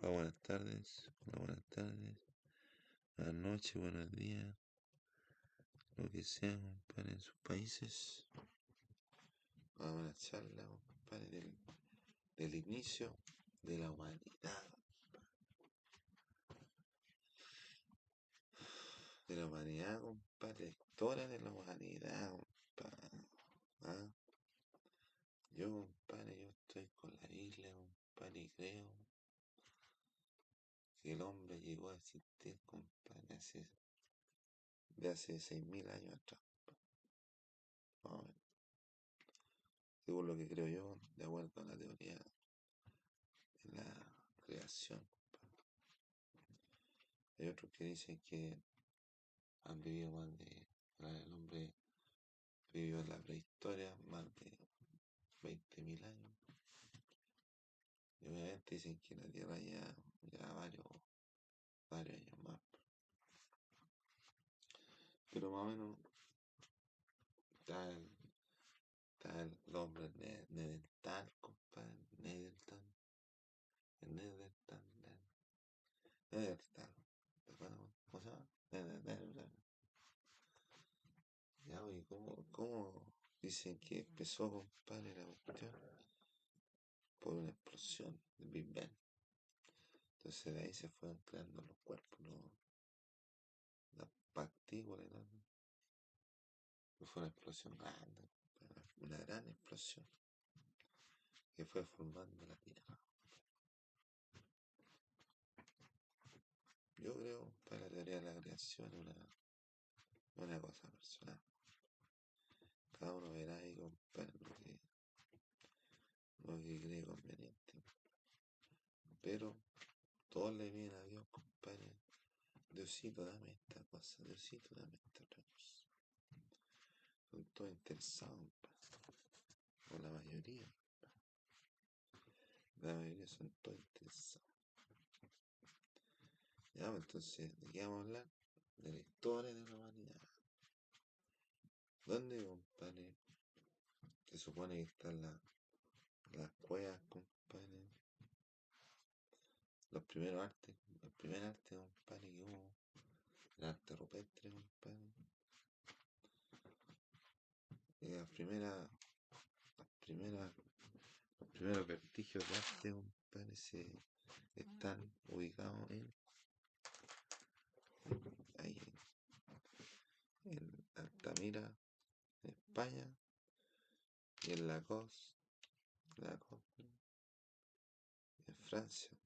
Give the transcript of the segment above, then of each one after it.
Buenas tardes, hola, buenas tardes, buenas noches, buenos días, lo que sea, compadre, en sus países. Vamos a una charla, compadre, del inicio de la humanidad, compadre, historia de la humanidad, compadre. ¿Ah? Yo, compadre, yo estoy con la Biblia, compadre, y creo que el hombre llegó a existir, compadre, de hace 6.000 años atrás, más o menos. Según lo que creo yo, de acuerdo a la teoría de la creación. Hay otros que dicen que han vivido el hombre vivió en la prehistoria más de 20.000 años. Y obviamente dicen que la Tierra ya varios años más. Pero más o menos está el hombre Neandertal, compadre, Neandertal, ¿cómo se llama? Neandertal. Ya, oye, ¿cómo dicen que empezó, compadre, la cuestión? Por una explosión del Big Bang. Entonces de ahí se fueron creando los cuerpos, las partículas y todo. Fue una explosión grande, una gran explosión que fue formando la Tierra. Yo creo que la teoría de la creación es una cosa personal. Cada uno verá ahí, compadre, lo que cree conveniente. Pero todos le vienen a Dios, compadre. Diosito, dame esta cosa, Diosito, dame esta otra cosa. Son todos interesados, compadre. O la mayoría. La mayoría son todos interesados. Ya, pues entonces, ¿de qué vamos a hablar? De la historia de la humanidad. ¿Dónde, compadre? Se supone que están las cuevas, compadre. El primer arte, compadre, que hubo. El arte rupestre, compadre. Y los primeros vestigios de arte, compadre, están ubicados ahí, en Altamira, en España, y en Lacoste, en Francia.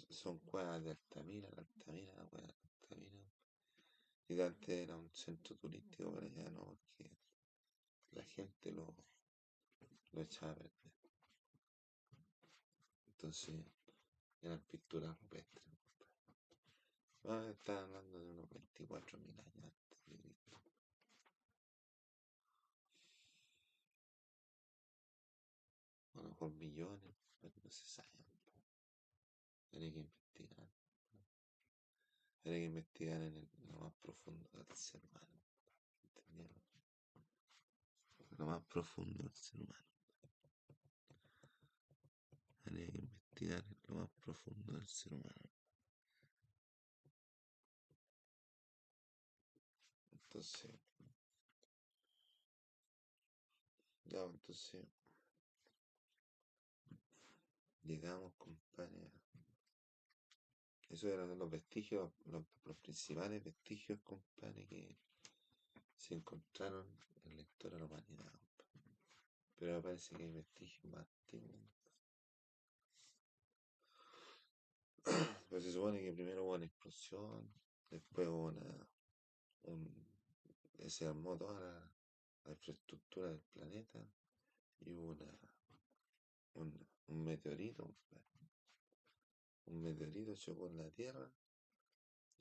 Son cuevas de Altamira, la cueva de Altamira. Y antes era un centro turístico, pero ya no, porque la gente lo echaba a perder. Entonces, eran pinturas rupestres. Están hablando de unos 24.000 años antes de Cristo. A lo mejor millones, pero no se sabe. Hay que investigar. Hay que investigar en lo más profundo del ser humano. ¿Entendieron? Lo más profundo del ser humano. Hay que investigar en lo más profundo del ser humano. Entonces, llegamos, compadre. Eso eran los vestigios, los principales vestigios, compadre, que se encontraron en la historia de la humanidad, compadre. Pero me parece que hay vestigios más antiguos. Pero se supone que primero hubo una explosión, después se armó toda la infraestructura del planeta y hubo un meteorito, compadre. Un meteorito chocó en la Tierra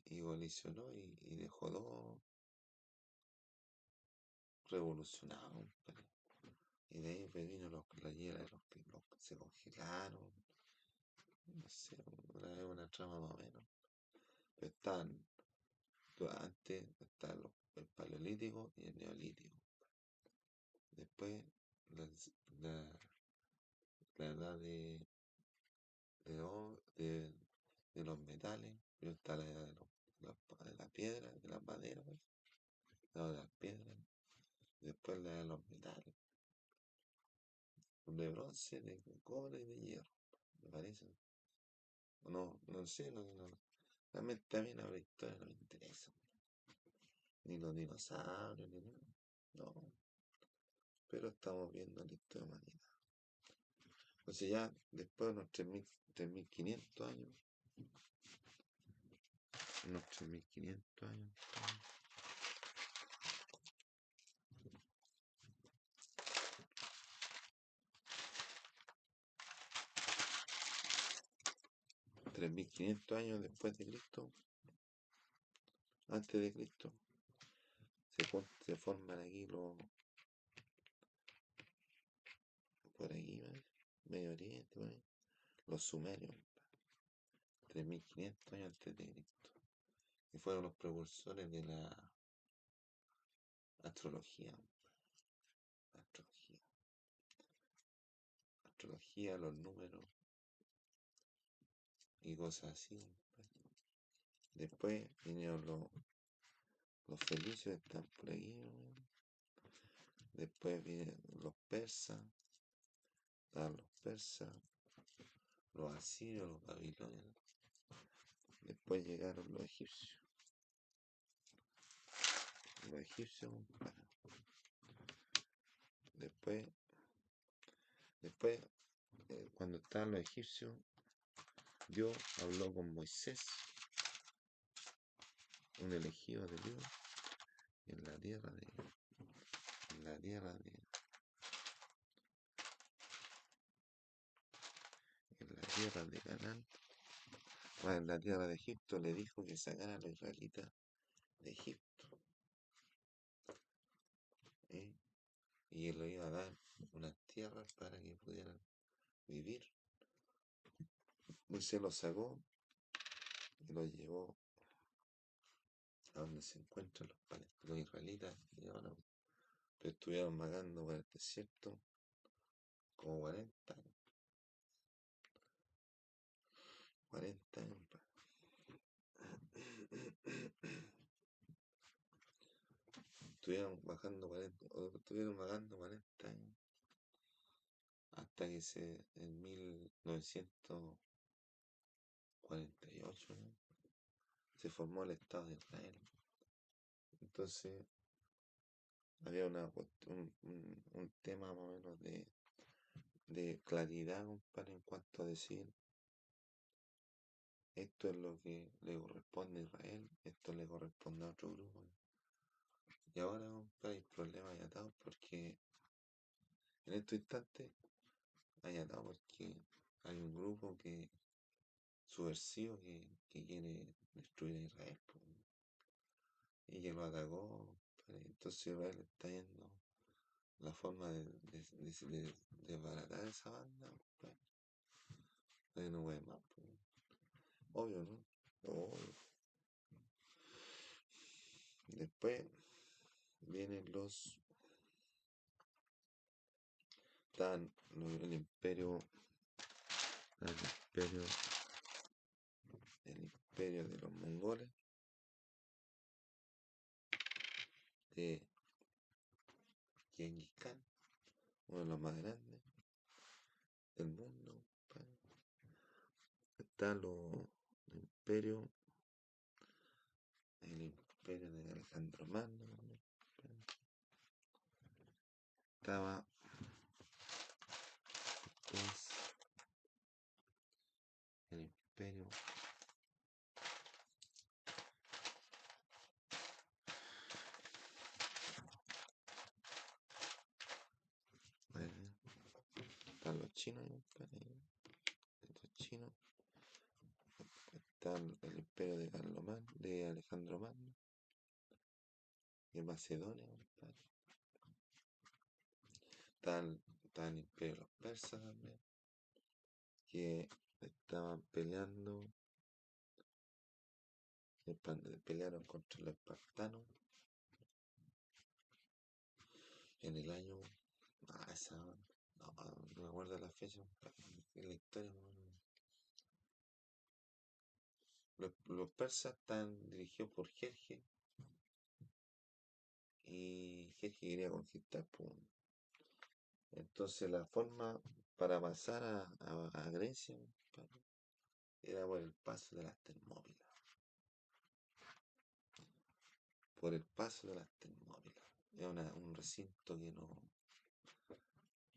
y colisionó y dejó todo revolucionado, compadre. Y de ahí pues vino la hiela, se congelaron. No sé, una trama más o menos. Pero Antes está el paleolítico y el neolítico. Después la, la- la edad de, de los metales. Pero está la edad de la piedra, de las maderas, pues, la edad de las piedras. Después la edad de los metales. De bronce, de cobre y de hierro. Me parece. No, no sé, realmente a mí la prehistoria no me interesa. Ni los dinosaurios, ni nada. No, pero estamos viendo la historia de la humanidad. O sea, ya después de unos 3500 años, unos 3500 años, 3500 años después de Cristo, antes de Cristo, se forman aquí por aquí, ¿vale? Medio Oriente, por ahí, los sumerios, 3500 años antes de Cristo, que fueron los precursores de la astrología, astrología, astrología, los números y cosas así. Después vinieron los fenicios, están por aquí, ¿no? Después vienen los persas, los asirios, los babilonios. Después llegaron los egipcios. Los egipcios, después, después cuando estaban los egipcios, Dios habló con Moisés, un elegido de Dios, en la tierra en la tierra en la tierra de Canaán, en la tierra de Egipto, le dijo que sacara a los israelitas de Egipto. ¿Eh? Y él le iba a dar unas tierras para que pudieran vivir. Moisés los sacó y los llevó a donde se encuentran los israelitas. Y ahora, pero estuvieron vagando por el desierto como 40 años. 40 años. Estuvieron vagando 40 años. Hasta que en 1948, ¿no? Se formó el Estado de Israel. Entonces había un tema más o menos de claridad, compadre, en cuanto a decir esto es lo que le corresponde a Israel, esto le corresponde a otro grupo. Y ahora, compadre, hay problemas ya atados porque en estos instantes hay atados porque hay un grupo subversivo que quiere destruir a Israel, po, y que lo atacó, compadre. Entonces Israel está yendo la forma de desbaratar esa banda, compadre. Que no puede más, po. Obvio, ¿no? Obvio. Después vienen están el imperio, el imperio, el imperio de los mongoles, de Genghis Khan, uno de los más grandes del mundo, compadre. Está el imperio de Alejandro Magno, compadre. Estaba pues, el imperio están los chinos, compadre. Los chinos. Está el imperio de Alejandro Magno, de Macedonia, compadre. Está el imperio de los persas también, que estaban peleando Pelearon contra los espartanos en el año. Esa. No, no me acuerdo la fecha. En la historia, los persas están dirigidos por Jerjes y Jerjes quería conquistar, pues. Entonces la forma para pasar a Grecia era por el paso de las Termópilas. Por el paso de las Termópilas. Era un recinto que no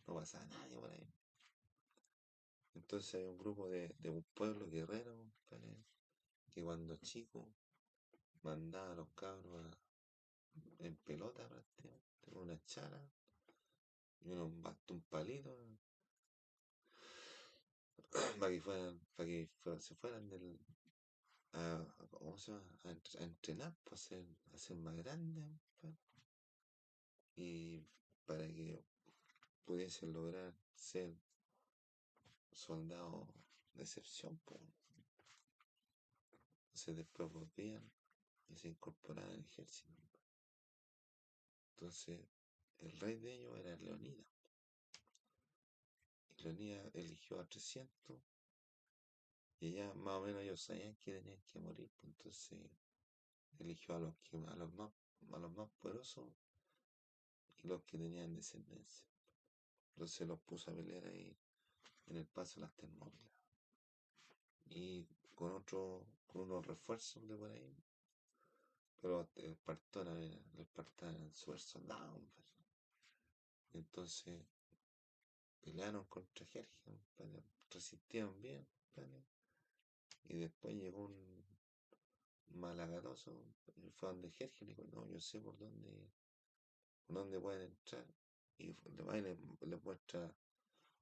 pasaba nadie por ahí. Entonces hay un grupo de un pueblo guerrero, compadre, que cuando chico mandaba a los cabros en pelota prácticamente, con una chala y un palito para que se fueran ¿cómo se llama? A entrenar, para ser más grandes, compadre, y para que pudiesen lograr ser soldados de excepción, pues. Entonces después volvían y se incorporaban al ejército. Entonces el rey de ellos era Leonidas. Y Leonidas eligió a 300 y ya más o menos ellos sabían que tenían que morir, pues. Entonces eligió a los más poderosos y los que tenían descendencia. Entonces los puso a pelear ahí en el paso de las Termópilas. Y con unos refuerzos de por ahí. Pero los espartanos eran súper soldados, compadre. Entonces pelearon contra Jerjes, compadre, resistieron bien, compadre. Y después llegó un malagatoso y fue donde Jerjes le dijo, no, yo sé por dónde pueden entrar. Y le va y le muestra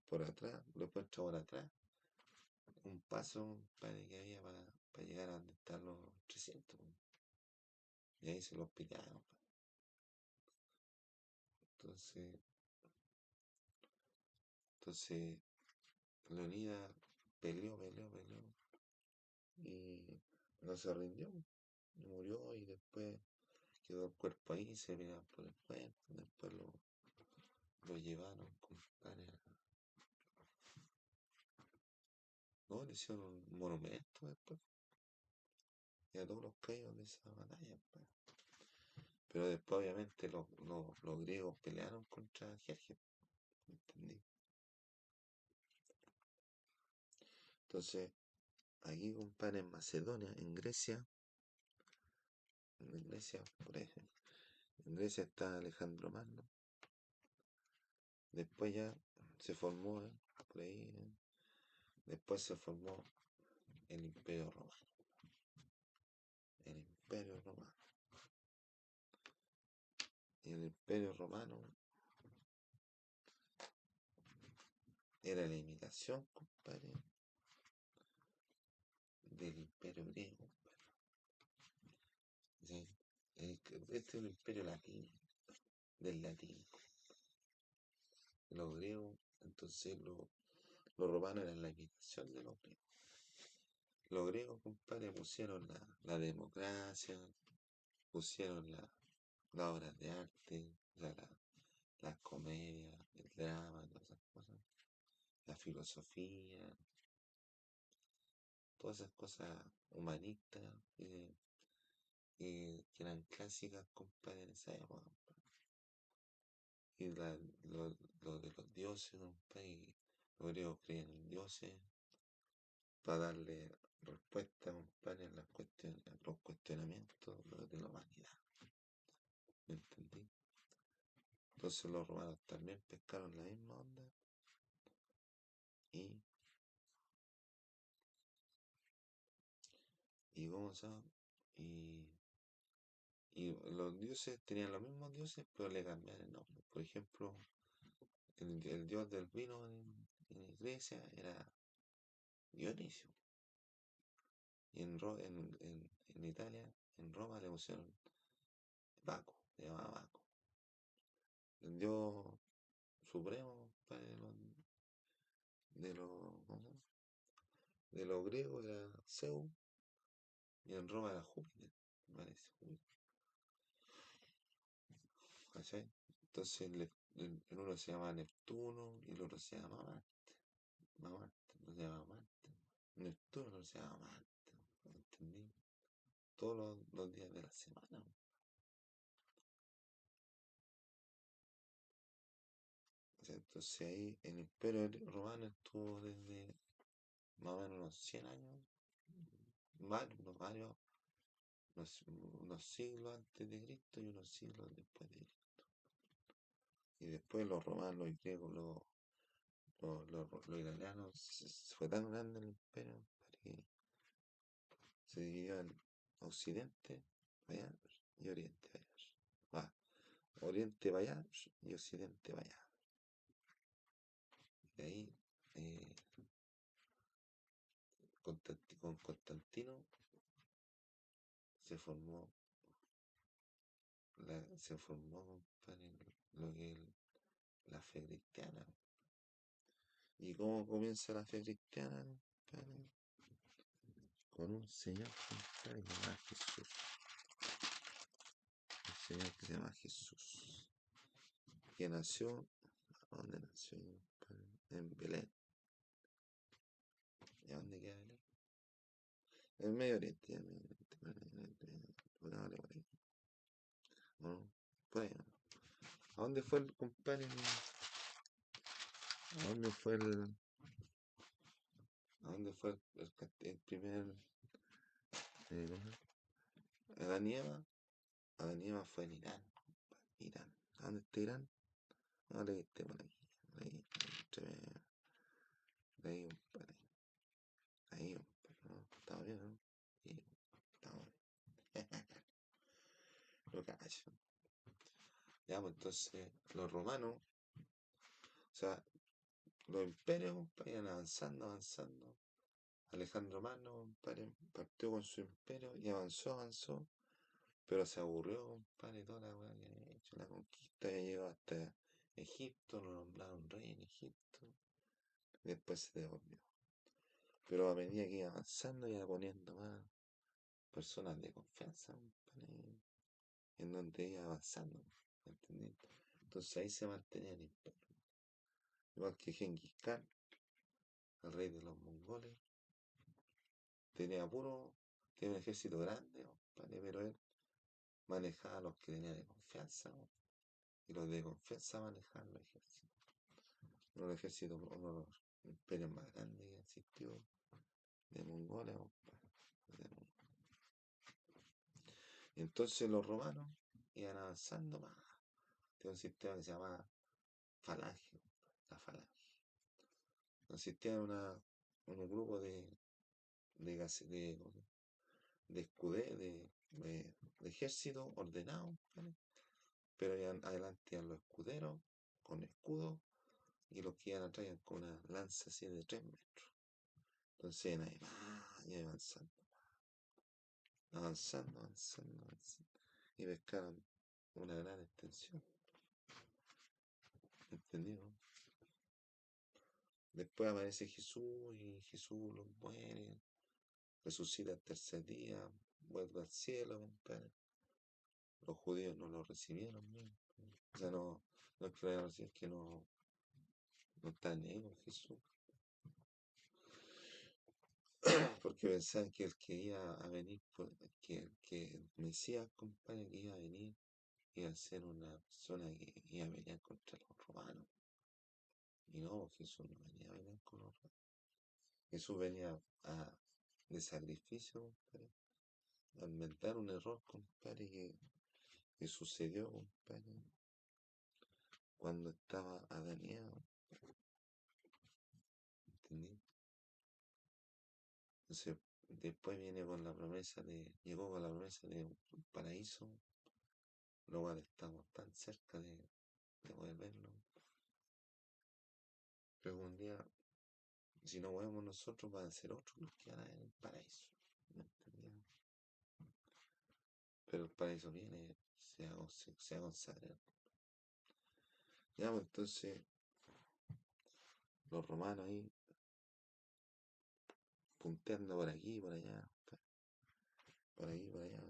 por atrás, le muestra por atrás un paso, compadre, que había para llegar a donde están los 300. Y ahí se los pillaron. Entonces, entonces Leonidas peleó y no se rindió. Y murió y después quedó el cuerpo ahí, se miraban por el cuerpo, después lo llevaron, compadre. No, le hicieron un monumento después. Y a todos los caídos de esa batalla, pues. Pero después obviamente los griegos pelearon contra Jerjes, ¿entendí? Entonces, aquí, compadre, en Macedonia, en Grecia, por ejemplo, en Grecia está Alejandro Magno. Después ya se formó, por ahí, después se formó el Imperio Romano. El Imperio Romano. Y el Imperio Romano era la imitación, compadre, del Imperio Griego, compadre. ¿Sí? Este es el Imperio Latino, del latín. Los griegos, entonces los romanos eran la imitación de los griegos. Los griegos, compadre, pusieron la democracia, pusieron las obras de arte, o sea, las comedias, el drama, todas esas cosas, la filosofía, todas esas cosas humanistas que eran clásicas, compadre, en esa época. Y lo de los dioses, compadre, y los griegos creían en dioses para darle respuesta, compadre, a los cuestionamientos de la humanidad. ¿Me entendí? Entonces los romanos también pescaron la misma onda y, y ¿cómo se llama? Y los dioses tenían los mismos dioses, pero le cambiaban el nombre. Por ejemplo, el dios del vino en Grecia era Dionisio. Y en Italia, en Roma, le pusieron Baco, se llamaba Baco. El dios supremo, padre, de los, ¿cómo se llama? De los griegos era Zeus. y en Roma era Júpiter, me parece, Júpiter, ¿cachai? Entonces el uno se llama Neptuno y el otro se llama Marte, no se llama Marte. Neptuno no se llama Marte, ¿no entendí? Todos los días de la semana. O sea, entonces ahí el Imperio Romano estuvo desde más o menos unos 100 años, varios, unos, unos siglos antes de Cristo y unos siglos después de Cristo. Y después los romanos, los griegos, los italianos, fue tan grande el imperio que se dividió en Occidente, allá, y Oriente, allá. Ah, Oriente para allá y Occidente para allá. Y de ahí, eh, con Constantino se formó, compadre, lo que es la fe cristiana. ¿Y cómo comienza la fe cristiana, compadre? Con un señor, compadre, que se llama Jesús. Un señor que se llama Jesús. Que nació, ¿dónde nació, compadre? En Belén. ¿Y a dónde queda Belén? En Medio Oriente, en Medio Oriente, por ahí. ¿No? Por ahí, ¿no? ¿A dónde fue el compadre? ¿A dónde fue ¿A dónde fue el primer ¿cómo Adán y Eva? Adán y Eva fue en Irán, compadre, Irán. ¿A dónde está Irán? No le viste por aquí. Ahí, ahí, compadre. Ahí, compadre. ¿No? Estaba bien, ¿no? Sí, estaba bien. Lo cacho. Ya, pues entonces, los romanos, o sea, los imperios, compadre, iban avanzando. Alejandro Magno, compadre, partió con su imperio y avanzó, pero se aburrió, compadre, toda la weá que había hecho, la conquista, ya llegó hasta Egipto, lo nombraron rey en Egipto, y después se devolvió. Pero a medida que iba avanzando, iba poniendo más personas de confianza, compadre, en donde iba avanzando, ¿entendí? Entonces ahí se mantenía el imperio. Igual que Genghis Khan, el rey de los mongoles, tiene un ejército grande, compadre, pero él manejaba a los que tenía de confianza, y los de confianza manejaban los ejércitos. Uno de los ejércitos, uno de los imperios más grandes que existió de Mongolia, compadre, Y entonces los romanos iban avanzando más. Tiene un sistema que se llama falange, la falange. Consistía en un grupo de, de de ejército ordenado, ¿vale? Pero iban adelante iban los escuderos con escudo y los que iban atrás iban con una lanza así de 3 metros. Entonces iban ahí, y avanzando, y pescaron una gran extensión, ¿entendido? Después aparece Jesús y Jesús los muere, resucita el tercer día, vuelve al cielo, compadre. Los judíos no lo recibieron bien. O sea, no es que lo hayan recibido, es que no están ni ahí con Jesús. Porque pensaban que el que iba a venir, que el Mesías, compadre, que iba a venir, iba a ser una persona que iba a pelear contra los romanos. Y no, Jesús no venía a pelear con los romanos. Jesús venía de sacrificio, compadre, a inventar un error, compadre, que sucedió, compadre, cuando estaba Adán y Eva, ¿entendí? Entonces, después llegó con la promesa de un paraíso, lo cual estamos tan cerca de poder verlo. Pero un día, si no podemos nosotros, van a ser otros los que van a ver el paraíso. ¿Me entendí? Pero el paraíso viene, se va a consagrar. Ya, pues entonces, los romanos ahí, punteando por aquí y por allá, por ahí, por allá.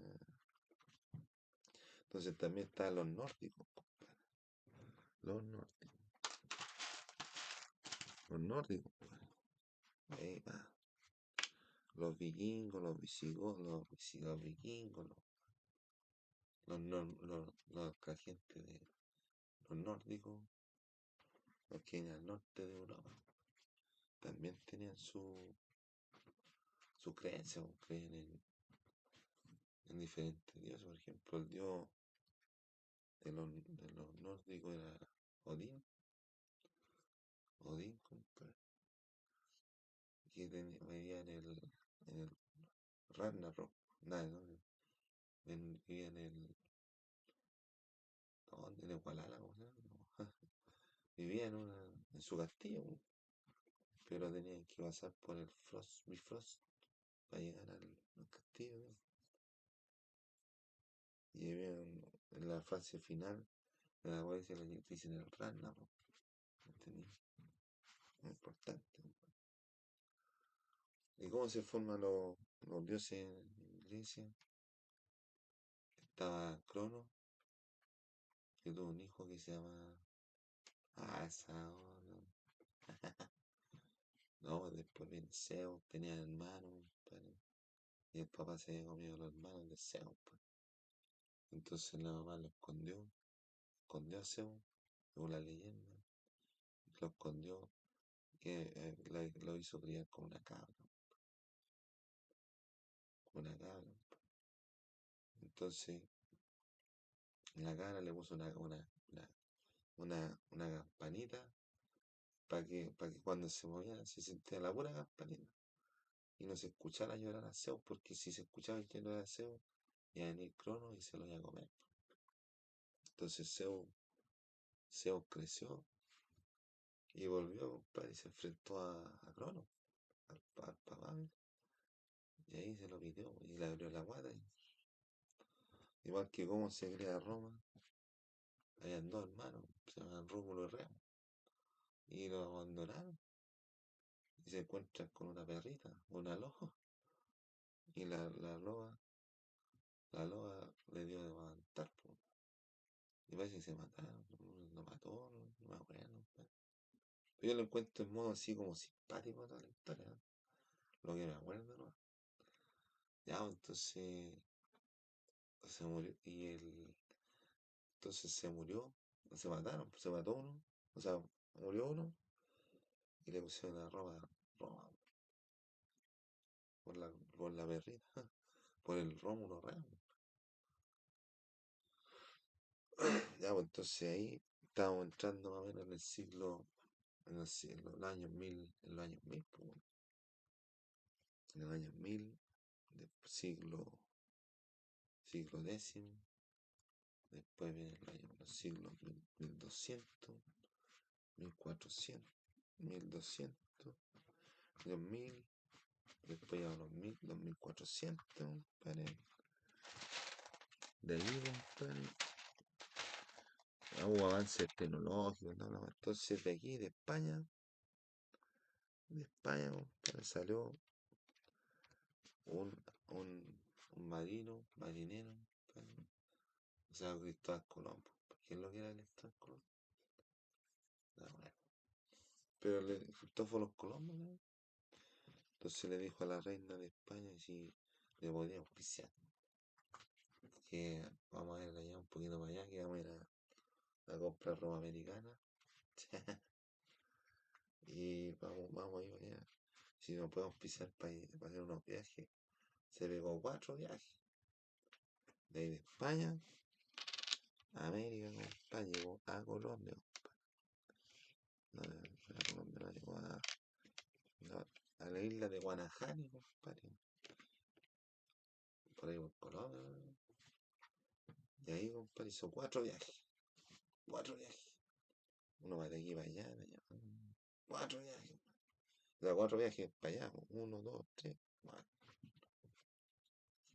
Entonces también están los nórdicos, compadre. Los nórdicos. Los nórdicos, compadre. Ahí va. Los vikingos, los visigodos, los vikingos, los gente de los nórdicos, los que vienen al norte de Europa, también tenían su creencia, pues, creen en diferentes dioses. Por ejemplo, el dios de los nórdicos era Odín, Odín, compadre, que vivía en el Ragnarok, nada, no, vivía ¿dónde? En Igualada, ¿cómo se llama? No, vivía en su castillo, po, pero tenían que pasar por el Bifrost para llegar al castillo, ¿no? Y habían en la fase final de la cual dicen el Ragnarok, ¿entendí? Muy importante. ¿Y cómo se forman los dioses en Grecia? Estaba Crono, que tuvo un hijo que se llama Saón. No, después viene Zeus, tenía hermanos, compadre, y el papá se había comido a los hermanos de Zeus, pues. Entonces la mamá escondió a Zeus, según la leyenda, lo escondió, que lo hizo criar con una cabra. Entonces la cabra le puso una campanita para que cuando se movía se sintiera la pura campanita y no se escuchara llorar a Zeus, porque si se escuchaba llorar a Zeus, iba a venir Crono y se lo iba a comer. Entonces Zeus creció y volvió, compadre, y se enfrentó a Crono, al papá, y ahí se lo pidió y le abrió la guata. Igual que como se crea Roma, habían dos hermanos, se llaman Rómulo y Remo, y lo abandonaron y se encuentran con una perrita, una loja, y la loba le dio de matar, po, y parece que se mataron, lo mató, no me acuerdo, po. Yo lo encuentro en modo así como simpático toda la historia, ¿no? Lo que me acuerdo, ¿no? Ya, pues, entonces se murió, entonces se murió, se mataron, pues, se mató uno, o sea, murió uno, y le pusieron la ropa Roma, por la perrita, por el Rómulo Real. Ya, pues entonces ahí estábamos entrando más o menos en los años 1000, en los años 1000, pues, bueno, en los años 1000, siglo décimo, después viene los siglos 1200, 1400, 1200, 2000, después ya los 1400, compadre. De ahí, compadre, hubo avances tecnológicos, ¿no? Entonces de aquí, de España, compadre, salió un, un, un marinero, compadre, o sea, Cristóbal Colón, pues. ¿Quién lo que era Cristóbal Colón? No, bueno. Pero Cristóforo Colón, ¿no? Entonces le dijo a la reina de España si le podía auspiciar, que vamos a ir allá un poquito para allá, que vamos a ir a comprar ropa americana. Y vamos a ir allá. Si nos podemos auspiciar para hacer unos viajes. Se pegó 4 viajes. De ahí de España a América, compadre, llegó a Colombia, compadre. No, a Colombia no llegó a la isla de Guanajani, compadre. Por ahí por Colombia. Y ahí, compadre, hizo 4 viajes. 4 viajes. Uno va de aquí para allá, de allá. 4 viajes. O sea, 4 viajes para allá. 1, 2, 3, 4.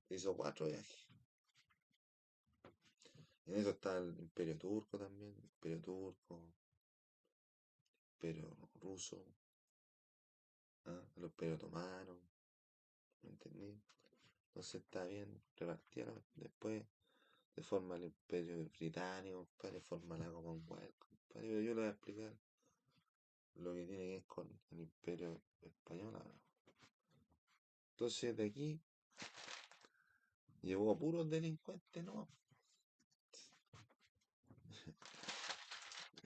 Hizo 4 viajes. En eso está el Imperio Turco también. Imperio Turco, Imperio Ruso, ¿ah? El Imperio Otomano. ¿Me entendí? Entonces está bien repartida. Después se forma el Imperio Británico, compadre, forma la Commonwealth, compadre. Pero yo le voy a explicar lo que tiene que ver con el Imperio Español ahora. Entonces de aquí llevó a puros delincuentes, ¿no?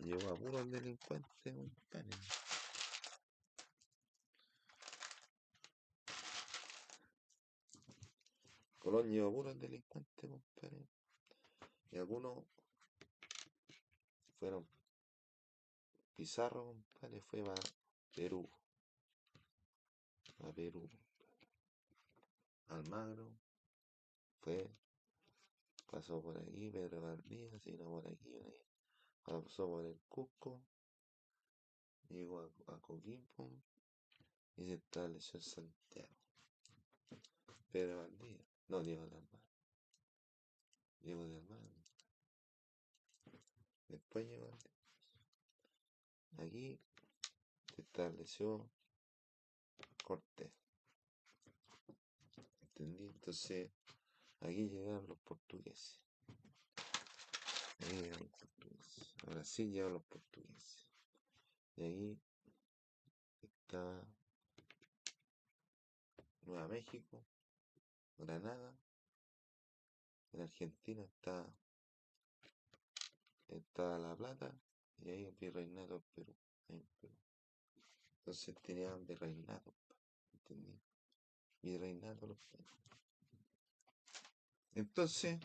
Llevó a puros delincuentes, compadre. Colón llevó a puros delincuentes, compadre. Y algunos fueron Pizarro, compadre, fue a Perú. A Perú. Almagro fue, pasó por aquí, Pedro Valdivia, se vino por aquí, pasó por el Cusco, llegó a Coquimbo y se estableció en Santiago. Pedro Valdivia, no, Diego de Almagro. Diego de Almagro. Después llegó aquí, se estableció Cortés. ¿Entendí? Entonces, aquí llegaron los portugueses. Ahí llegaron los portugueses. Ahora sí llegaron los portugueses. Y ahí está Nueva México, Granada. En Argentina está La Plata y ahí el virreinato del Perú. Ahí en Perú. Entonces tenían virreinato, ¿entendí? Virreinato los Perú. Entonces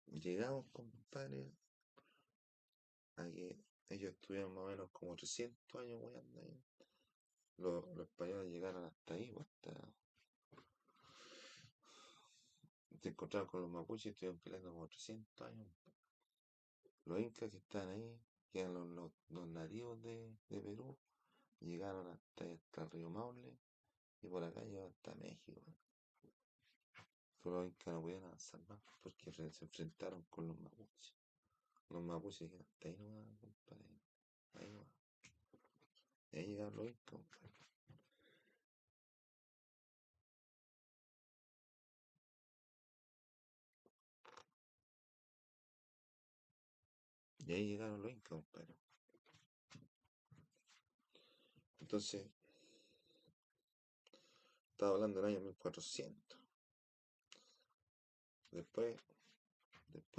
llegamos, compadre, a que ellos estuvieron más o menos como 300 años weando ahí. Los españoles llegaron hasta ahí, pues, se encontraron con los mapuches y estuvieron peleando como 300 años. Los incas que estaban ahí, que eran los nativos de Perú, llegaron hasta el río Maule y por acá llegaron hasta México. Pero los incas no pudieron avanzar más porque se enfrentaron con los mapuches. Los mapuches llegaron hasta ahí nomás, compadre. Ahí nomás. Y ahí llegaron los incas, compadre. Y ahí llegaron los incas, compadre. Entonces, estaba hablando del año 1400. Después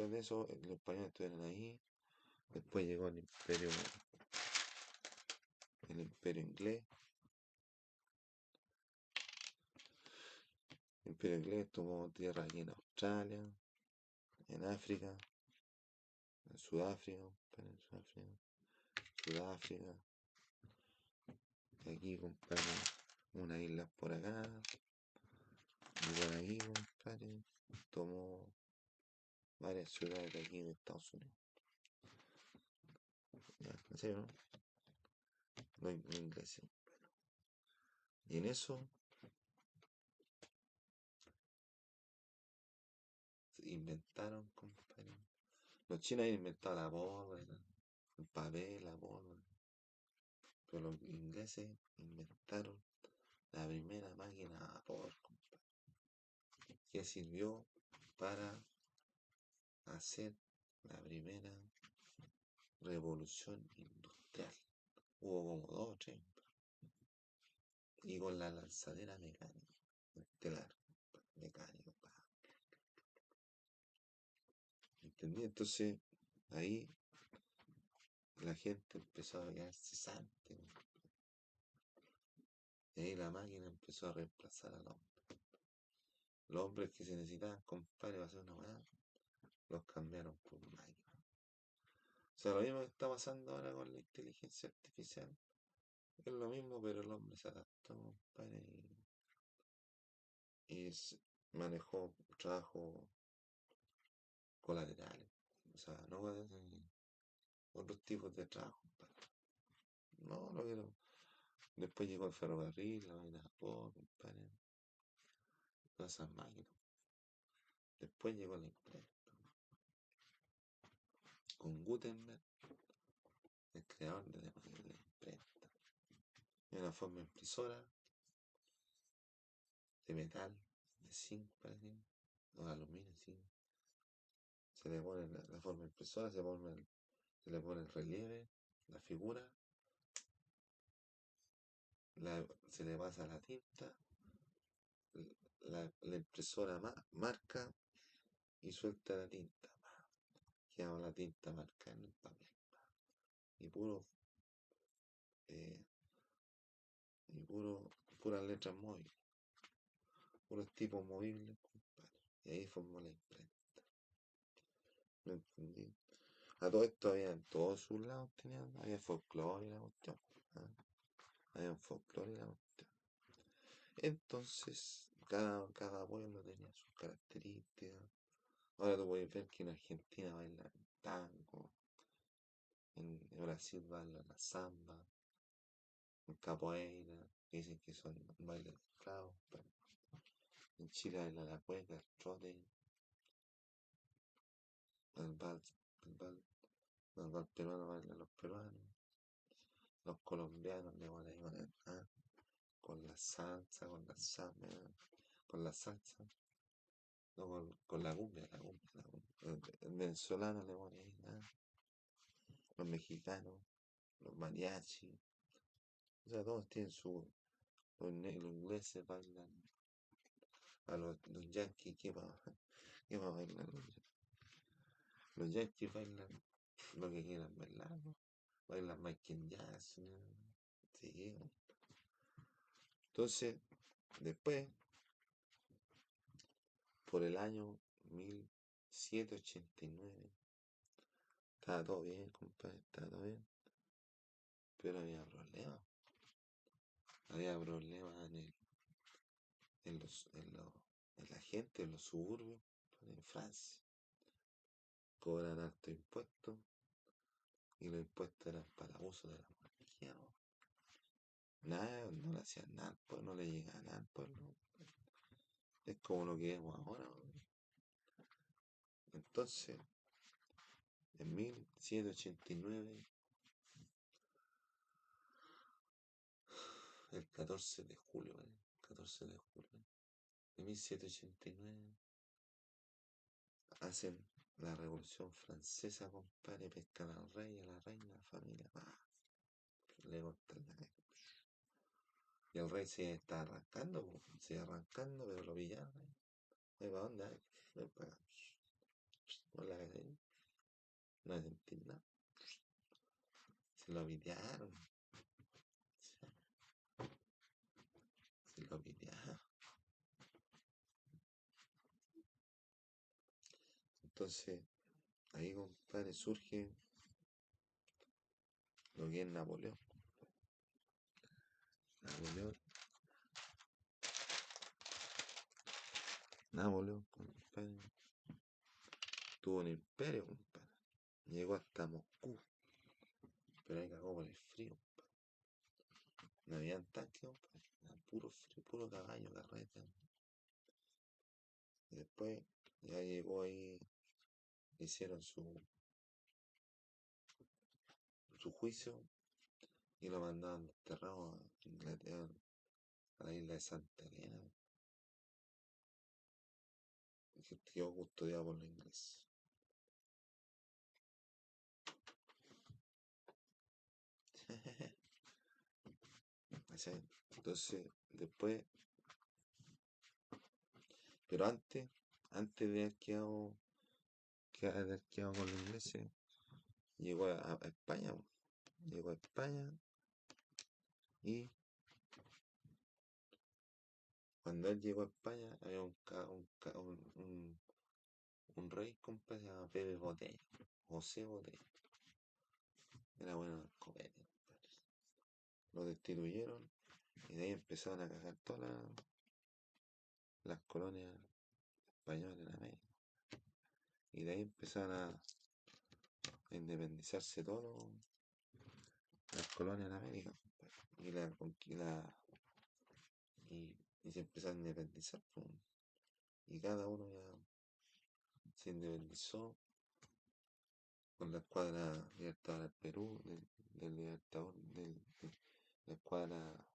de eso, los españoles estuvieron ahí. Después llegó el imperio inglés. El imperio inglés tomó tierra aquí en Australia, en África, en Sudáfrica, Sudáfrica. Aquí, compadre, una isla por acá, y por aquí, compadre, tomó varias ciudades de aquí de Estados Unidos. Ya, ¿en serio, no? Los ingleses. Y en eso inventaron, compadre. Los chinos habían inventado la pólvora, el papel, la pólvora. Pero los ingleses inventaron la primera máquina a vapor, compadre, que sirvió para hacer la primera revolución industrial. Hubo como dos o tres. Y con la lanzadera mecánica, estelar, mecánico. ¿Entendí? Entonces, ahí la gente empezó a quedar cesante. Y ahí la máquina empezó a reemplazar al hombre. Los hombres que se necesitaban, compadre, para hacer una weá, los cambiaron por máquinas. O sea, lo mismo que está pasando ahora con la inteligencia artificial. Es lo mismo, pero el hombre se adaptó, compadre, y manejó trabajo colaterales. O sea, no otros tipos de trabajo, compadre. No, lo que no. Después llegó el ferrocarril, la vaina de vapor, compadre. Todas esas máquinas. Después llegó la imprenta. Con Gutenberg, el creador de la imprenta. Y una forma impresora de metal, zinc, parece, o de aluminio, sí. Se le pone la forma impresora, se le pone el relieve, la figura, se le pasa la tinta, la impresora marca y suelta la tinta. Queda la tinta marcada en el papel. Y eh, puras letras móviles, puros tipos movibles, compadre. Y ahí formó la imprenta. ¿Me entendí? A todo esto había en todos sus lados, había folclore y la cuestión. ¿Ah? Había un folclore y la cuestión. Entonces, cada pueblo tenía sus características. Ahora tú puedes ver que en Argentina bailan tango, en Brasil bailan la samba, en capoeira, que dicen que son bailes de esclavos. En Chile baila la cueca, el trote, el vals, el vals peruano bailan los peruanos, los colombianos le van a ir con la salsa, con la salsa, no, con la cumbia, la cumbia. El venezolano le pone ahí, los mexicanos, los mariachis, o sea, todos tienen los ingleses bailan, a los yankees, qué va a bailar los yankees bailan lo que quieran bailar, ¿no? Bailan Michael Jackson, sí, ¿no? Entonces, después, por el año 1789, estaba todo bien, compadre, estaba todo bien, pero había problemas. Había problemas en la gente, en los suburbios, en Francia. Cobran alto impuesto y los impuestos eran para abuso de la monarquía, ¿no? Nada, no le hacían nada al pueblo, no le llegaba nada al pueblo. Es como lo que vemos ahora, ¿no? Entonces, en 1789, el 14 de julio, ¿vale? 14 de julio de 1789, hacen la Revolución Francesa, compadre, pescan al rey, a la reina, a la familia, le cortan la cabeza. Y el rey se está arrancando, se iba arrancando, pero lo pillaron. ¿Para dónde? Ven para acá. Por la calle. No sentí nada. Se lo pillaron. Se lo pillaron. Entonces, ahí, compadre, surge lo que es Napoleón. Napoleón, compadre, tuvo un imperio, compadre. Llegó hasta Moscú, pero ahí cagó por el frío, compadre. No habían tanques, compadre. Era puro frío, puro caballo, carreta. Y después ya llegó ahí, hicieron su juicio y lo mandaban desterrado a Inglaterra, a la isla de Santa Elena, que quedó custodiado por los ingleses. Entonces, después, pero antes de haber quedado con los ingleses, llegó a España. Llegó a España y cuando él llegó a España había un rey, compadre, se llama Pepe Botella, José Botella. Era bueno en el copete, compadre. Lo destituyeron y de ahí empezaron a cagar todas las colonias españolas en América. Y de ahí empezaron a independizarse todas las colonias en América, y se empezaron a independizar, pues. Y cada uno ya se independizó con la escuadra libertadora del Perú, del libertador, la escuadra,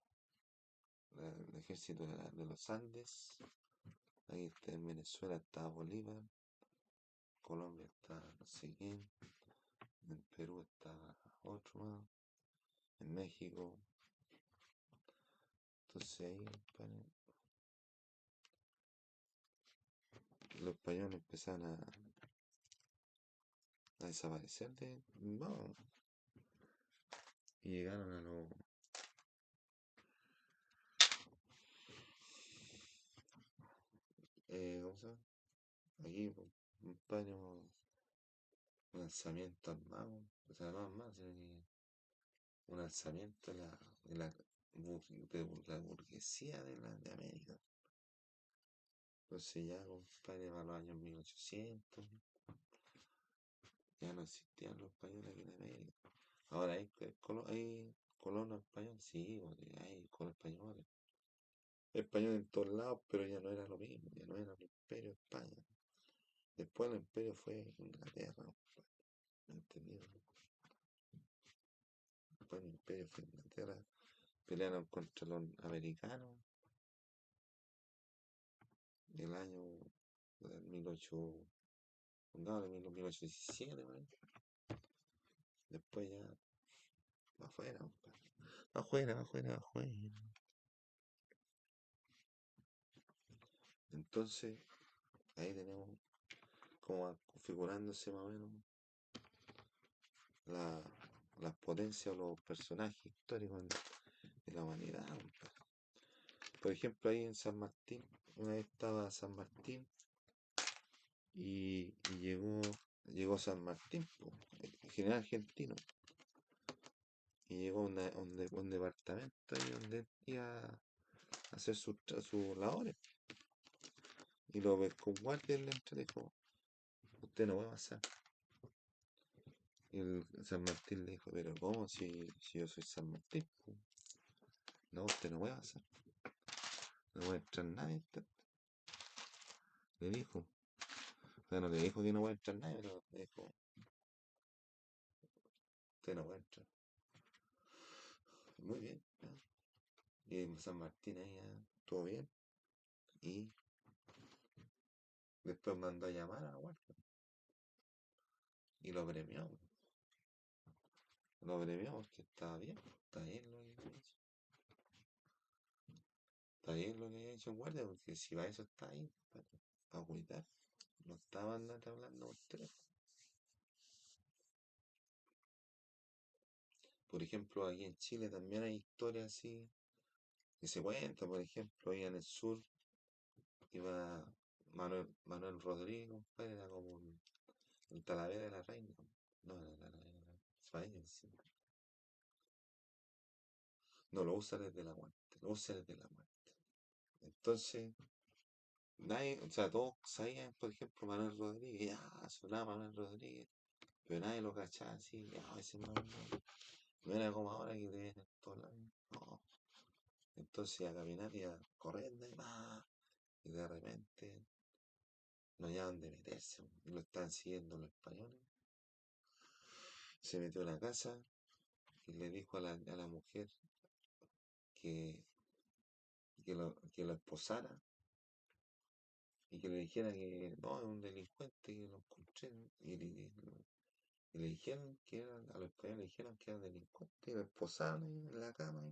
el ejército de los Andes, Ahí está en Venezuela está Bolívar, Colombia está no sé quién, en Perú está otro más, en México. Entonces ahí, los españoles empezaron a desaparecer de, no, y llegaron a los, ¿cómo se llama? Aquí, pues, un paño, un alzamiento armado, o sea, no armado, sino que un alzamiento de la burguesía de América. Entonces ya, compadre, para los años 1800, ya no existían los españoles aquí en América. Ahora hay colonos españoles, sí, porque hay colonos españoles. Español en todos lados, pero ya no era lo mismo, ya no era el imperio de España. Después el imperio fue Inglaterra, ¿me entendieron? Después el imperio fue Inglaterra, pelearon contra los americanos el año 1800, pongamos 1817, por ahí. Después ya, va afuera, compadre. Va afuera, va afuera, va afuera. Entonces, ahí tenemos como va configurándose más o menos la, las potencias o los personajes históricos de la humanidad, compadre. Por ejemplo, ahí en San Martín, una vez estaba San Martín y llegó San Martín, po, el general argentino, y llegó a un departamento ahí donde iba a hacer sus labores. Y lo pescó un guardia y le dijo, usted no va a pasar. Y el San Martín le dijo, pero ¿cómo si yo soy San Martín? Po? No, usted no va a pasar. No va a entrar nadie. Le dijo. O sea, no le dijo que no va a entrar nadie, pero le dijo, usted no va a entrar. Muy bien. ¿No? Y San Martín ahí, todo bien. Y después mandó a llamar a la guardia. Y lo premió. Lo premió porque estaba bien. Está bien lo que había hecho. Está bien lo que había hecho el guardia, porque si va eso está ahí, para cuidar. No estaba andando hablando por teléfono. Por ejemplo, aquí en Chile también hay historias así que se cuentan. Por ejemplo, ahí en el sur iba Manuel Rodríguez, compadre, era como un Talavera de la Reina. No, era Talavera de la Reina. Sí. No, lo usa desde la muerte. Lo usa desde la muerte. Entonces, nadie, o sea, todos sabían, por ejemplo, Manuel Rodríguez, ya sonaba Manuel Rodríguez, pero nadie lo cachaba así, ya, ese Manuel no, no era como ahora que te ven en todos lados, no. Entonces a caminar y a correr, y de repente no hallaban de meterse, y lo estaban siguiendo los españoles. Se metió en la casa y le dijo a la mujer que, que lo esposara y que le dijera que no, es un delincuente que lo encontré y le dijeron que eran, a los españoles le dijeron que eran delincuentes y lo esposaron ahí en la cama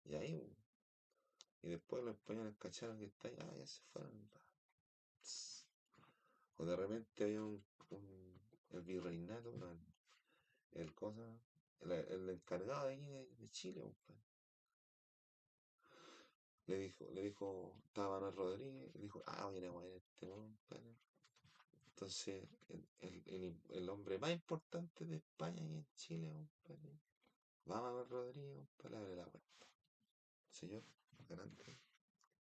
y ahí, y después los españoles cacharon que está allá, ya se fueron. O de repente había el virreinato, no, el cosa, el encargado de aquí de Chile, compadre. Estaba Manuel Rodríguez, y dijo, mira, a este compadre. Entonces, el hombre más importante de España y en Chile, compadre, va Manuel Rodríguez, compadre, abre la puerta. Señor, adelante,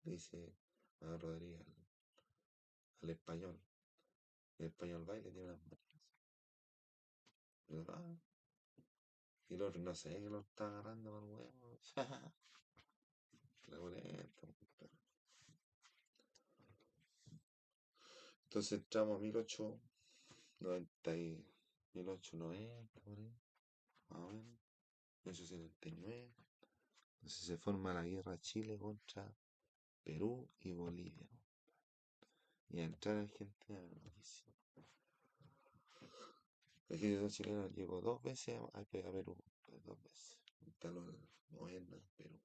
le dice Manuel Rodríguez al español. El español va y le tiene unas manos. Y lo, y el otro no sé, que lo está agarrando con huevo. La boleta, compadre. Entonces entramos a 1890 1890 por ahí, más o menos, 1879. Entonces se forma la guerra Chile contra Perú y Bolivia. y a entrar a Argentina, pero no quise. El ejército chileno llegó 2 veces a Perú, 2 veces. Instaló el gobierno en Perú.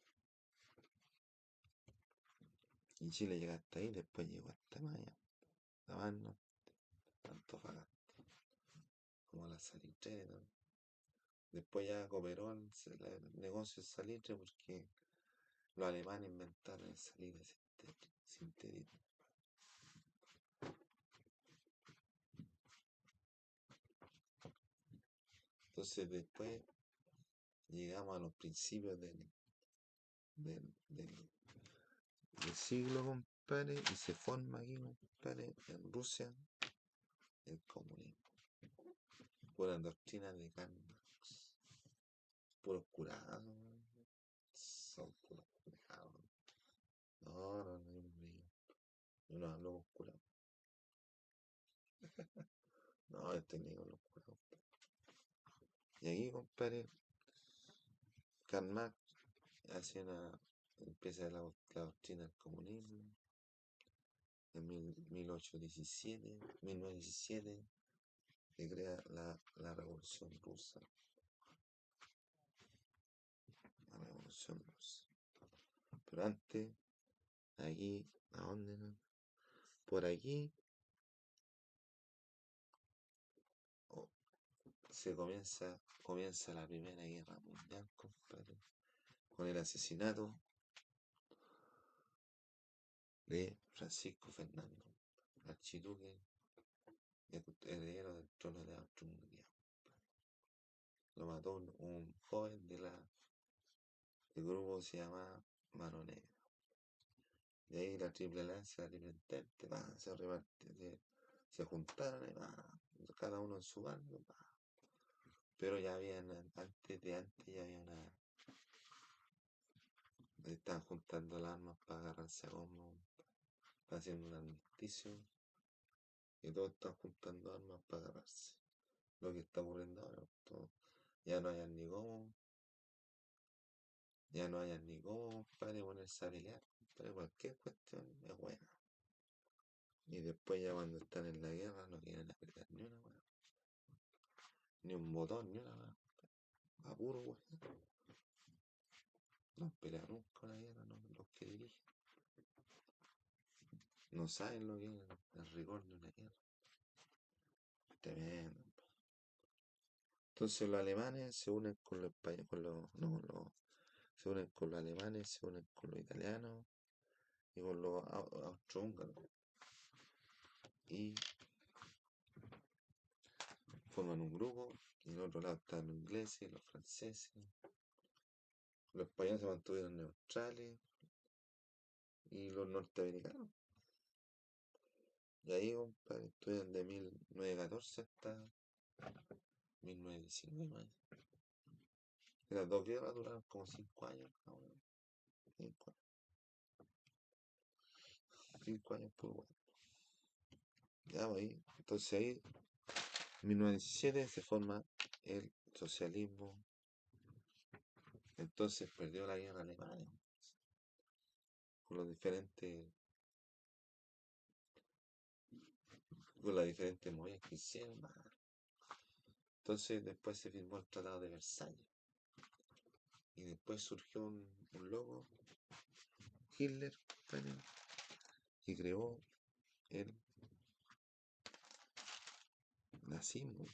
Y Chile llega hasta ahí, después llegó hasta Maya, La Habana, Antofagasta, como la salitrera y todo. Después ya cooperó el negocio del salitre porque los alemanes inventaron el salitre sintético. Entonces después llegamos a los principios del siglo, compadre, y se forma aquí, compadre, en Rusia, el comunismo. Pura doctrina de Karl Marx. Puros curados, son puros curados. No, no, no, yo no hablo con curados. No, estoy ni con los curados. Y aquí, compadre, Karl Marx empieza la doctrina del comunismo en 1917, que crea la Revolución Rusa. La Revolución Rusa. Pero antes, aquí, ¿a dónde no? Por aquí oh, comienza la Primera Guerra Mundial, compadre, con el asesinato de Francisco Fernando, archiduque, heredero del trono de Austria-Hungría. Lo mató un joven el grupo se llama Mano Negra. De ahí la Triple Alianza, la Triple Entente, se juntaron y cada uno en su bando. Pero ya habían, antes ya había estaban juntando las armas para agarrarse a combo, están haciendo un armisticio y todos están juntando armas para agarrarse. Lo que está ocurriendo ahora, ya no hayan ni cómo, para ponerse a pelear, para cualquier cuestión es buena. Y después ya cuando están en la guerra no quieren apretar ni una weá, ni un botón, ni una weá, a puro weá. No pelean nunca una guerra, no, los que dirigen. No saben lo que es el rigor de una guerra. Tremendo. Entonces los alemanes se unen con los españoles, se unen con los alemanes, se unen con los italianos y con los austrohúngaros. Y forman un grupo, y en otro lado están los ingleses, los franceses. Los españoles se mantuvieron neutrales y los norteamericanos. Y ahí, compadre, estuvieron de 1914 hasta 1919. Las dos guerras duraron como 5 años, ¿no? 5 años. 5 años por bueno. Ya, pues ahí. Entonces ahí, en 1917 se forma el socialismo. Entonces perdió la guerra Alemania con las diferentes movidas que hicieron. Entonces después se firmó el Tratado de Versalles. Y después surgió un loco, Hitler, y creó el nazismo,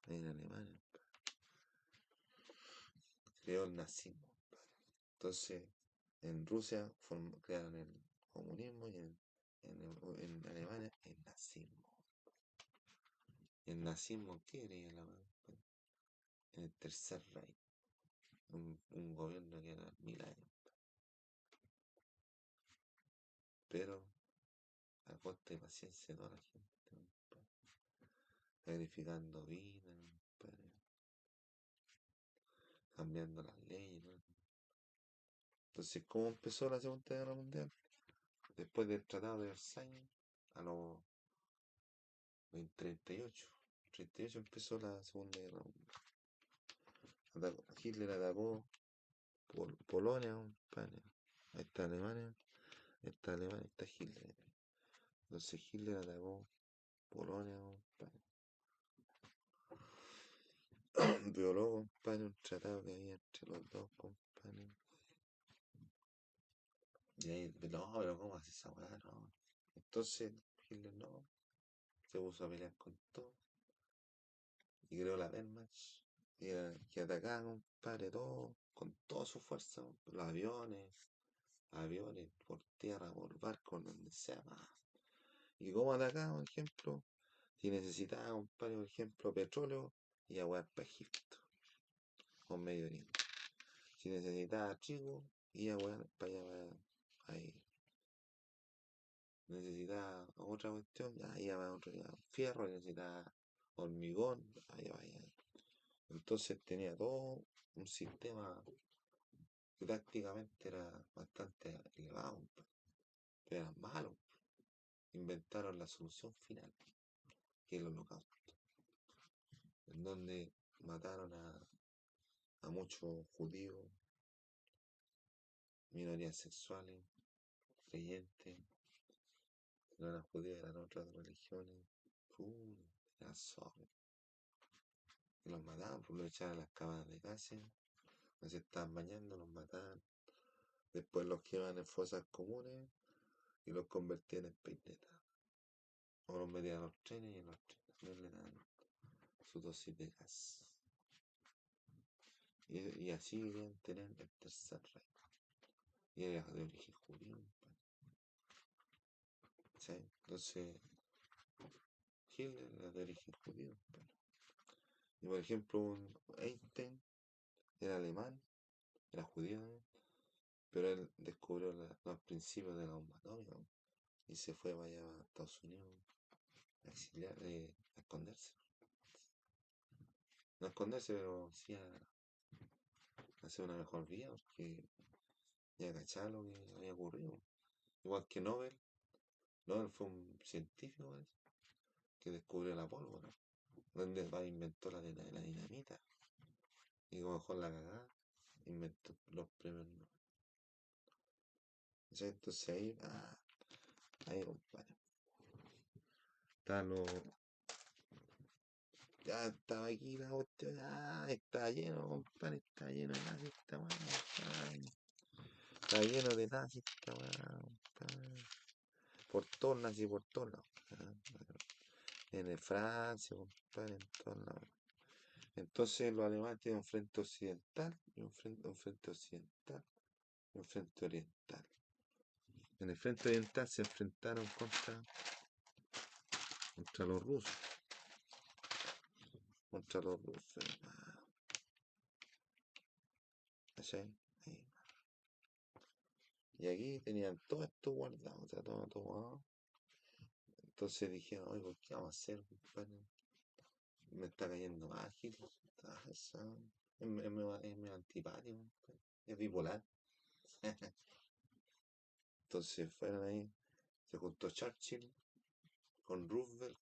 en Alemania. Creó el nazismo. Entonces, en Rusia crearon el comunismo y en Alemania el nazismo. ¿El nazismo qué era en el Tercer Reich? Un gobierno que era 1000 años. Pero a costa de paciencia de toda la gente, sacrificando vidas, cambiando las leyes, ¿no? Entonces, ¿cómo empezó la Segunda Guerra Mundial? Después del Tratado de Versalles, a los 38. 38 empezó la Segunda Guerra Mundial. Hitler atacó Polonia, España. Ahí está Alemania, está Hitler. Entonces Hitler atacó Polonia, compadre. Violó, compadre, un tratado que había entre los dos, compadre. Y ahí, no, pero ¿cómo hace esa weá? No. Entonces Hitler no, se puso a pelear con todo. Y creó la Wehrmacht. Y que atacaba, compadre, todo, con toda su fuerza. Los aviones, por tierra, por barco, donde sea. Y cómo atacaba, por ejemplo, si necesitaba, compadre, por ejemplo, petróleo, y a para Egipto, o Medio Oriente. Si necesitaba trigo, y a para allá, ahí. Necesitaba otra cuestión, ahí va otro, ya, fierro, necesitaba hormigón, ahí vaya. Entonces tenía todo un sistema que tácticamente era bastante elevado, pero eran malos. Inventaron la solución final, que es el holocausto, en donde mataron a muchos judíos, minorías sexuales, creyentes, que no eran judíos, eran otras religiones. Era sobre. Y los mataban, pues los echaban a las cabanas de gases, no se estaban bañando, los mataban. Después los quemaban en fosas comunes y los convertían en peinetas. O los metían a los trenes y en los trenes también le daban su dosis de gas. Y así querían tener el tercer reino. Y era de origen judío, ¿sí? Entonces, Hitler era de origen judío. Y por ejemplo, un Einstein era alemán, era judío, pero él descubrió los principios de la bomba atómica y se fue para allá a Estados Unidos a exiliar, a esconderse. No a esconderse, pero sí a hacer una mejor vida, porque ya cachaba lo que había ocurrido. Igual que Nobel. Nobel fue un científico, ¿ves? Que descubrió la pólvora, donde inventó la dinamita. Y como dejó la cagada, inventó los premios Nobel. Entonces ahí, compadre. Está lo. Ya estaba aquí la cuestión, está lleno, compadre, está lleno de nazis esta weá, compadre. Está lleno de nazis esta weá, compadre. Por todos nazis, por todos lados. En Francia, compadre, en todos lados. Entonces los alemanes tienen un frente occidental y un frente occidental y un frente oriental. En el frente oriental se enfrentaron contra los rusos. Contra los rusos, hermano. ¿Cachai? Ahí. Y aquí tenían todo esto guardado, o sea, todo. Entonces dijeron, oye, ¿por qué vamos a hacer, compadre? Me está cayendo ágil. Es medio antipático, compadre. Es bipolar. Entonces fueron ahí, se juntó Churchill con Roosevelt,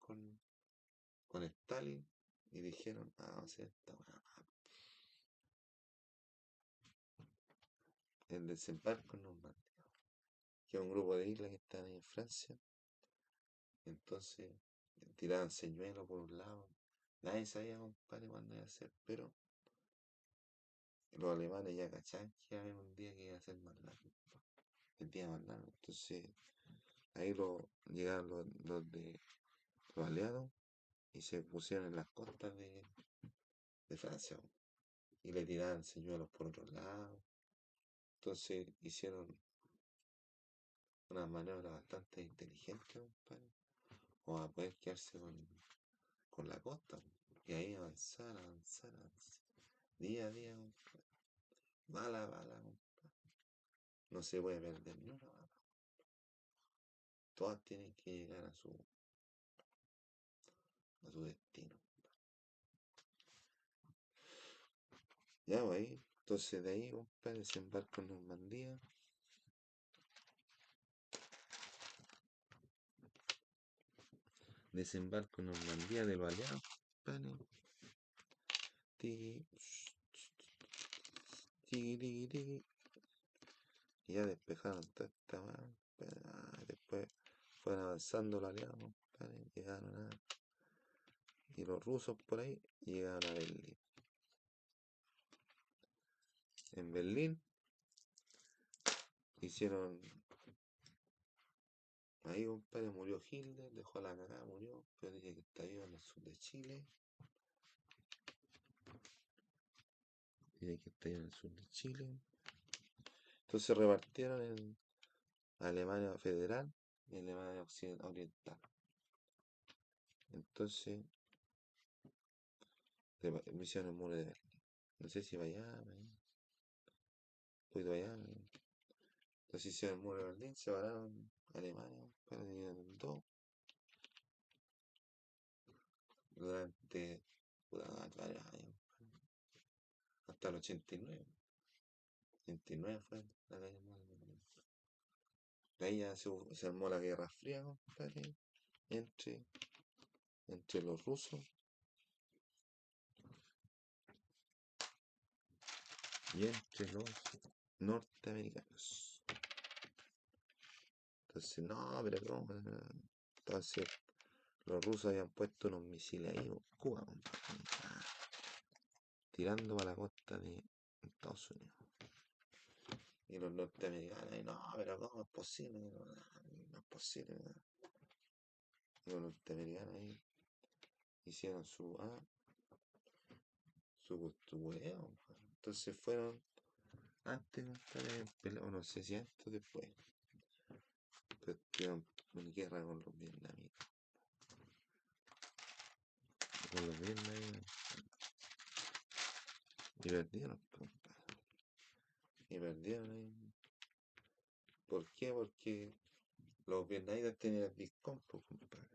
con Stalin, y dijeron, vamos a hacer esta weá. El desembarco en Normandía, que es un grupo de islas que están ahí en Francia. Entonces tiraban señuelos por un lado. Nadie sabía, compadre, cuándo iba a ser, pero los alemanes ya cachaban que iba a haber un día que iba a ser más largo. El día más largo. Entonces ahí llegaron de los aliados y se pusieron en las costas de Francia, y le tiraban señuelos por otro lado. Entonces hicieron una maniobra bastante inteligente, compadre, o a poder quedarse con la costa. Y ahí avanzar. Día a día, compadre. Bala, compadre. No se puede perder ni una bala. Todas tienen que llegar a su destino. Ya, pues ahí. Entonces de ahí, compadre, desembarco en Normandía. Desembarco en Normandía de los aliados, compadre. Tiki, tiki. Y ya despejaron toda esta mano. Después fueron avanzando los aliados, compadre, llegaron a... Y los rusos por ahí llegaron a Berlín. En Berlín hicieron... Ahí, compadre, murió Hitler, dejó la cagada, murió, pero dice que está vivo en el sur de Chile. Dice que está vivo en el sur de Chile. Entonces se repartieron en Alemania Federal y Alemania Oriental. Entonces, me hicieron el muro de Berlín. No sé si vaya, un poquito allá. Entonces hicieron el muro de Berlín, separaron Alemania, para dividieron en dos. Durante varios años, hasta el 89. 89 fue la guerra mundial. De ahí ya se armó la Guerra Fría, compadre, entre, entre los rusos y entre los norteamericanos. Entonces, no, pero ¿cómo? Entonces, los rusos habían puesto unos misiles ahí en Cuba, compadre, tirando para la costa de Estados Unidos. Y los norteamericanos, y no, pero ¿cómo es posible? No es posible. Y los norteamericanos ahí hicieron su huevo. Entonces fueron antes, compadre, no sé si antes o después. Pero tuvieron una guerra con los vietnamitas. Con los vietnamitas. Y perdieron, compadre. Y perdieron ahí. ¿Por qué? Porque los vietnamitas tenían el Vietcong, compadre.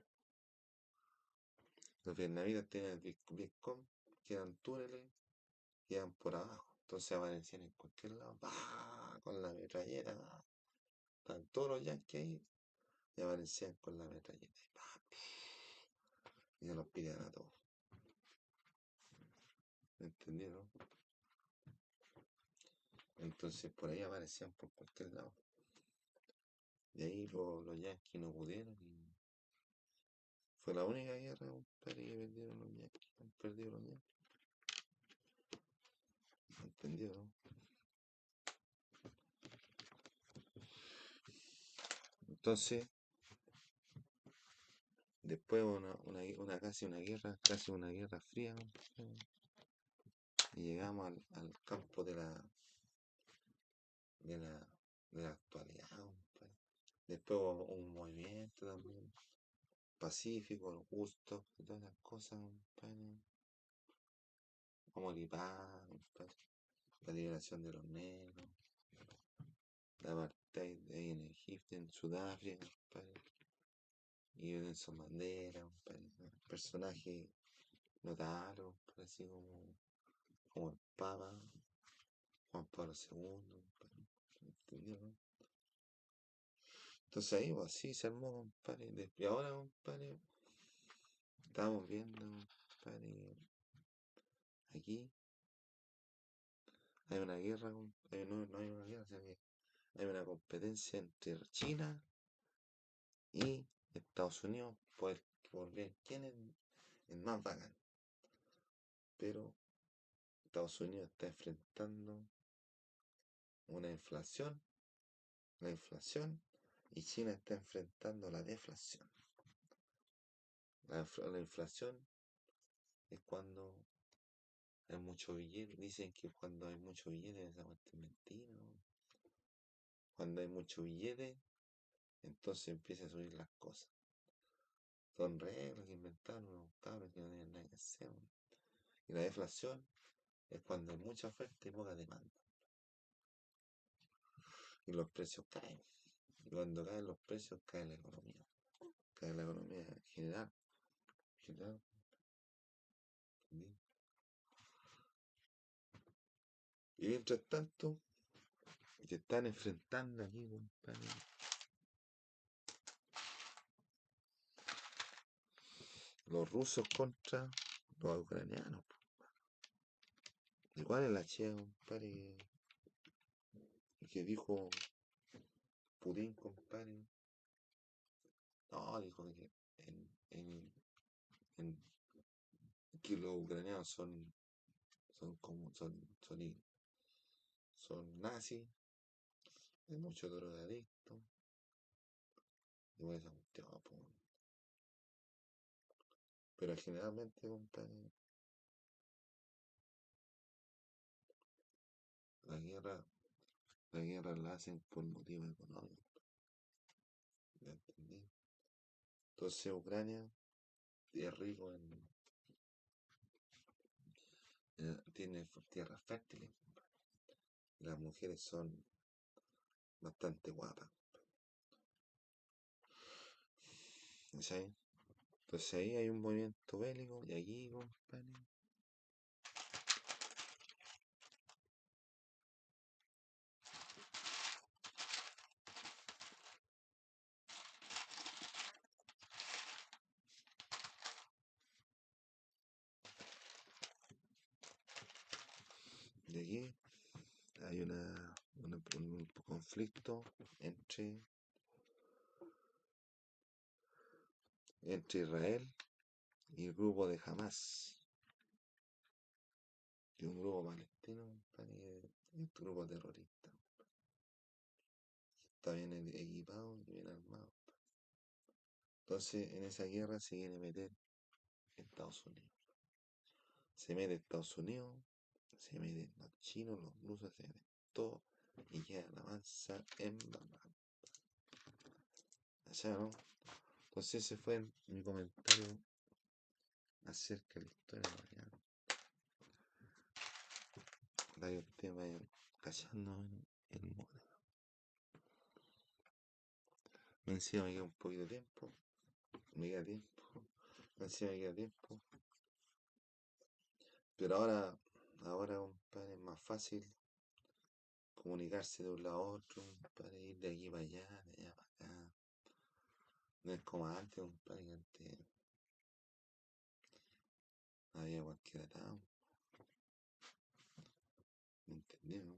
Los vietnamitas tenían el Vietcong, que eran túneles, que iban por abajo. Entonces aparecían en cualquier lado, ¡bah! Con la metralleta, ¡bah! Estaban todos los yankees ahí y aparecían con la metralleta. Y se los pidían a todos. ¿Me entendieron? Entonces por ahí aparecían por cualquier lado. De ahí los yankees no pudieron y fue la única guerra, compadre, que perdieron los yankees. Han perdido los yankees. ¿Entendieron? Entonces, después casi una guerra fría, compadre, y llegamos al campo de la actualidad, compadre. Después hubo un movimiento también pacífico, los gustos y todas esas cosas, compadre. Amor y paz, compadre. La liberación de los negros, la apartheid ahí en Egipto, en Sudáfrica, compadre. Y Nelson Mandela, compadre. Personaje notable, compadre, así como el Papa, Juan Pablo II, compadre. ¿Entendieron? Entonces ahí, pues así se armó, compadre. Y ahora, compadre, estamos viendo, compadre, aquí hay una guerra, no hay una guerra, sino que hay una competencia entre China y Estados Unidos por ver quién es el más bacán. Pero Estados Unidos está enfrentando la inflación, y China está enfrentando la deflación. La inflación es cuando hay mucho billete. Dicen que cuando hay mucho billete, esa cuestión es mentira, ¿no? Cuando hay mucho billete, entonces empieza a subir las cosas. Son reglas que inventaron los cabros que no tienen nada que hacer, ¿no? Y la deflación es cuando hay mucha oferta y poca demanda. Y los precios caen. Y cuando caen los precios, cae la economía. Cae la economía general. General. ¿Entendí? Y mientras tanto, se están enfrentando aquí, compadre, los rusos contra los ucranianos. Igual es la chea, compadre, que dijo Putin, compadre, No, dijo que en, en- que los ucranianos son como, son nazis, hay muchos drogadictos, y bueno, esa cuestión, po. Pero generalmente, compadre, la guerra, la guerra la hacen por motivos económicos, ¿ya entendí? Entonces Ucrania es rico tiene tierras fértiles, y las mujeres son bastante guapas, ¿sabes? Entonces ahí hay un movimiento bélico, y aquí, compadre, de aquí hay un conflicto entre Israel y el grupo de Hamas, que es un grupo palestino, compadre, es un grupo terrorista. Está bien equipado y bien armado. Entonces, en esa guerra se quiere meter Estados Unidos. Se mete Estados Unidos, se meten los chinos, los rusos, se meten todo y queda la mansa en barra. Allá, ¿no? Entonces ese fue mi comentario acerca de la historia de Mariano. Para que ustedes vayan callando el mono. Encima me queda un poquito de tiempo. Me queda tiempo. Encima me queda tiempo. Pero ahora, compadre, es más fácil comunicarse de un lado a otro, compadre, ir de aquí para allá, de allá para acá. No es como antes, compadre, que antes había cualquier atado. ¿Me entendí, no?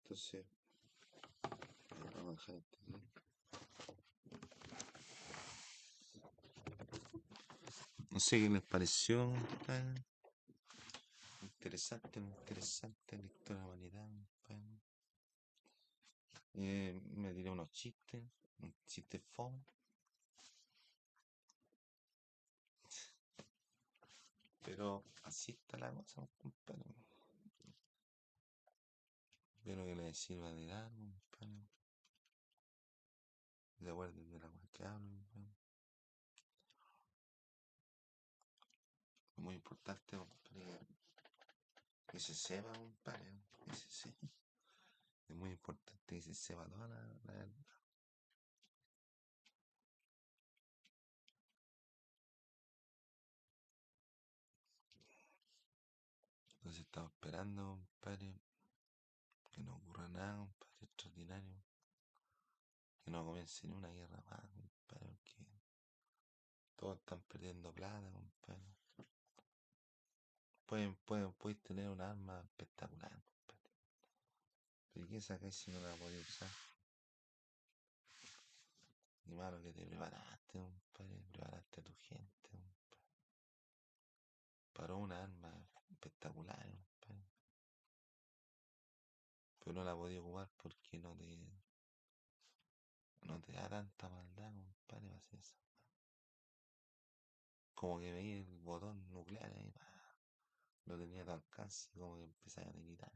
Entonces, vamos a dejar esto aquí. No sé qué les pareció, compadre. Interesante, interesante la historia de la humanidad, compadre. Me diré unos chistes, un chiste fome. Pero así está la cosa, compadre. Espero que les sirva de algo, compadre. Recuerden de la cual que hablo, compadre. Es muy importante, compadre, que se sepa, compadre. Que se sepa. Es muy importante que se sepa toda la verdad. Entonces estamos esperando, compadre, que no ocurra nada, compadre, extraordinario. Que no comience ni una guerra más, compadre, porque todos están perdiendo plata, compadre. Puedes tener un arma espectacular, compadre. Pero ¿qué sacáis si no la podéis usar? Ni malo que te preparaste, compadre. Preparaste a tu gente, compadre. Para una arma espectacular, compadre. Pero no la podéis ocupar porque no te da tanta maldad, compadre, para hacer eso. Como que veis el botón nuclear ahí, lo tenía a tu alcance, como que empezáis a militar,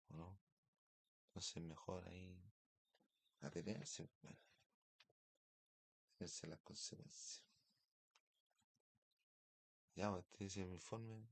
¿o no? Entonces mejor ahí atenerse, bueno, atenerse a las consecuencias. Ya, pues, este es mi informe.